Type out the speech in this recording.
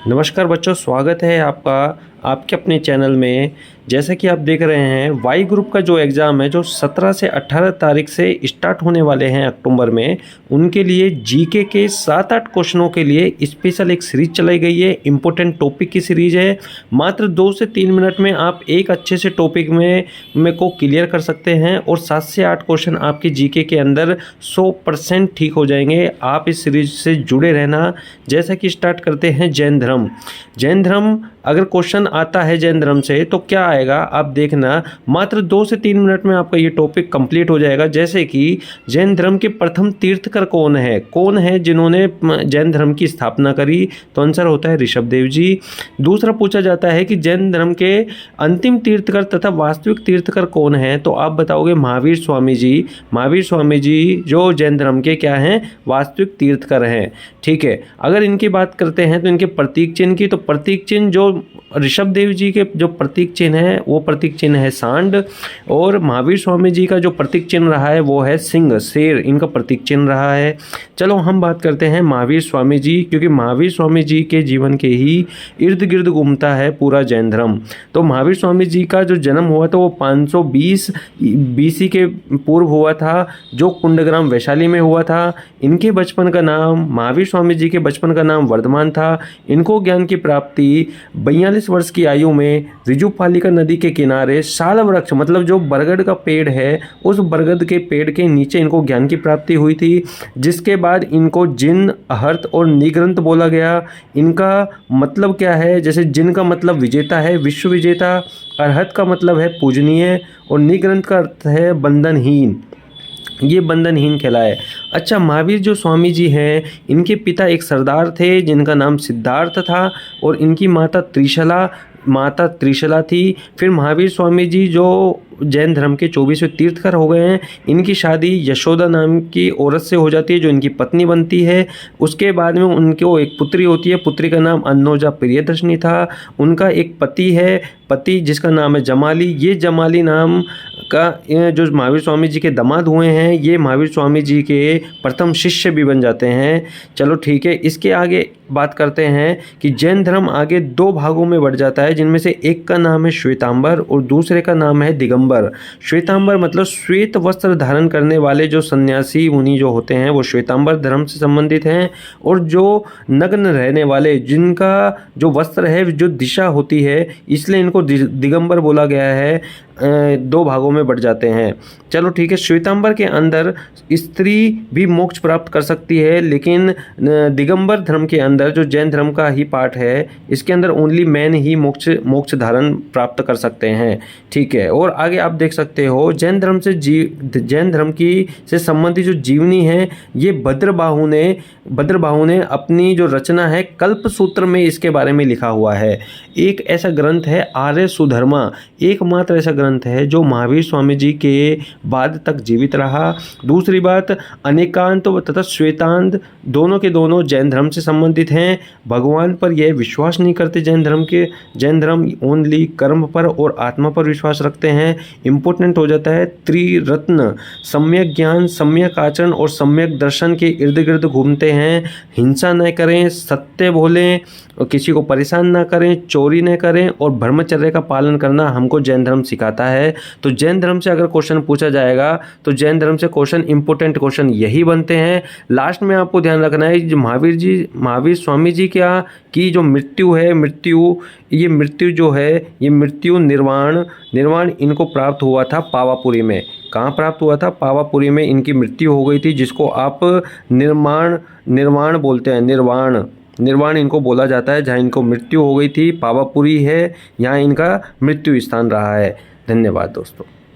नमस्कार बच्चों, स्वागत है आपका आपके अपने चैनल में। जैसा कि आप देख रहे हैं, वाई ग्रुप का जो एग्ज़ाम है जो 17 से 18 तारीख से स्टार्ट होने वाले हैं अक्टूबर में, उनके लिए जीके के 7-8 क्वेश्चनों के लिए स्पेशल एक सीरीज चलाई गई है। इम्पोर्टेंट टॉपिक की सीरीज है। मात्र 2 से 3 मिनट में आप एक अच्छे से टॉपिक में को क्लियर कर सकते हैं और 7 से 8 क्वेश्चन आपके जीके के अंदर 100% ठीक हो जाएंगे। आप इस सीरीज से जुड़े रहना। जैसा कि स्टार्ट करते हैं जैन धर्म। जैन धर्म अगर क्वेश्चन आता है जैन धर्म से तो क्या आएगा आप देखना। मात्र 2 से 3 मिनट में आपका ये टॉपिक कंप्लीट हो जाएगा। जैसे कि जैन धर्म के प्रथम तीर्थकर कौन है जिन्होंने जैन धर्म की स्थापना करी, तो आंसर होता है ऋषभदेव जी। दूसरा पूछा जाता है कि जैन धर्म के अंतिम तीर्थकर तथा वास्तविक तीर्थकर कौन है, तो आप बताओगे महावीर स्वामी जी। महावीर स्वामी जी जो जैन धर्म के क्या हैं, वास्तविक तीर्थकर हैं। ठीक है, अगर इनकी बात करते हैं तो इनके प्रतीक चिन्ह की, तो प्रतीक चिन्ह जो ऋषभदेव जी के जो प्रतीक चिन्ह है वो प्रतीक चिन्ह है सांड, और महावीर स्वामी जी का जो प्रतीक चिन्ह रहा है वो है सिंह, शेर इनका प्रतीक चिन्ह रहा है। चलो हम बात करते हैं महावीर स्वामी जी, क्योंकि महावीर स्वामी जी के जीवन के ही इर्द गिर्द घूमता है पूरा जैन धर्म। तो महावीर स्वामी जी का जो जन्म हुआ था वो 520 BC के पूर्व हुआ था, जो कुंडग्राम वैशाली में हुआ था। इनके बचपन का नाम, महावीर स्वामी जी के बचपन का नाम वर्धमान था। इनको ज्ञान की प्राप्ति 42 वर्ष की आयु में ऋजुपालिका नदी के किनारे साल वृक्ष, मतलब जो बरगद का पेड़ है, उस बरगद के पेड़ के नीचे इनको ज्ञान की प्राप्ति हुई थी। जिसके बाद इनको जिन, अहर्त और निग्रंथ बोला गया। इनका मतलब क्या है, जैसे जिन का मतलब विजेता है, विश्व विजेता, अरहत का मतलब है पूजनीय, और निग्रंथ का अर्थ है बंधनहीन, ये बंधनहीन कहलाए। अच्छा, महावीर जो स्वामी जी हैं, इनके पिता एक सरदार थे जिनका नाम सिद्धार्थ था, और इनकी माता त्रिशला थी। फिर महावीर स्वामी जी जो जैन धर्म के 24वें तीर्थकर हो गए हैं। इनकी शादी यशोदा नाम की औरत से हो जाती है जो इनकी पत्नी बनती है। उसके बाद में उनको एक पुत्री होती है, पुत्री का नाम अन्नोजा प्रियदर्शनी था। उनका एक पति जिसका नाम है जमाली। ये जमाली नाम का जो महावीर स्वामी जी के दामाद हुए हैं, ये महावीर स्वामी जी के प्रथम शिष्य भी बन जाते हैं। चलो ठीक है, इसके आगे बात करते हैं कि जैन धर्म आगे 2 भागों में बढ़ जाता है, जिनमें से एक का नाम है श्वेतांबर और दूसरे का नाम है दिगंबर। श्वेतांबर मतलब श्वेत वस्त्र धारण करने वाले जो सन्यासी मुनि जो होते हैं वो श्वेतांबर धर्म से संबंधित हैं, और जो नग्न रहने वाले जिनका जो वस्त्र है जो दिशा होती है, इसलिए इनको दिगंबर बोला गया है। 2 भागों में बढ़ जाते हैं। चलो ठीक है, श्वेतांबर के अंदर स्त्री भी मोक्ष प्राप्त कर सकती है, लेकिन दिगंबर धर्म के अंदर जो जैन धर्म का ही पार्ट है, इसके अंदर ओनली मैन ही मोक्ष धारण प्राप्त कर सकते हैं। ठीक है, और आगे आप देख सकते हो जैन धर्म की से संबंधित जो जीवनी है, ये भद्रबाहु ने अपनी जो रचना है कल्पसूत्र में इसके बारे में लिखा हुआ है। एक ऐसा ग्रंथ है आर्य सुधर्मा, एकमात्र ऐसा ग्रंथ है जो महावीर स्वामी जी के बाद तक जीवित रहा। दूसरी बात, अनेकांत तथा श्वेतांत दोनों के दोनों जैन धर्म से संबंधित हैं। भगवान पर यह विश्वास नहीं करते जैन धर्म ओनली कर्म पर और आत्मा पर विश्वास रखते हैं। इंपॉर्टेंट हो जाता है त्रिरत्न, सम्यक ज्ञान, सम्यक आचरण और सम्यक दर्शन के इर्द गिर्द घूमते हैं। हिंसा न करें, सत्य बोलें और किसी को परेशान ना करें, चोरी न करें और ब्रह्मचर्य का पालन करना हमको जैन धर्म सिखाता है। तो जैन धर्म से अगर क्वेश्चन पूछा जाएगा तो जैन धर्म से इंपॉर्टेंट क्वेश्चन यही बनते हैं। लास्ट में आपको ध्यान रखना है जो महावीर स्वामी जी की जो मृत्यु है, ये मृत्यु जो है, ये मृत्यु निर्वाण इनको प्राप्त हुआ था पावापुरी में। कहाँ प्राप्त हुआ था? पावापुरी में इनकी मृत्यु हो गई थी, जिसको आप निर्वाण बोलते हैं। निर्वाण इनको बोला जाता है। जहाँ इनको मृत्यु हो गई थी पावापुरी है, यहाँ इनका मृत्यु स्थान रहा है। धन्यवाद दोस्तों।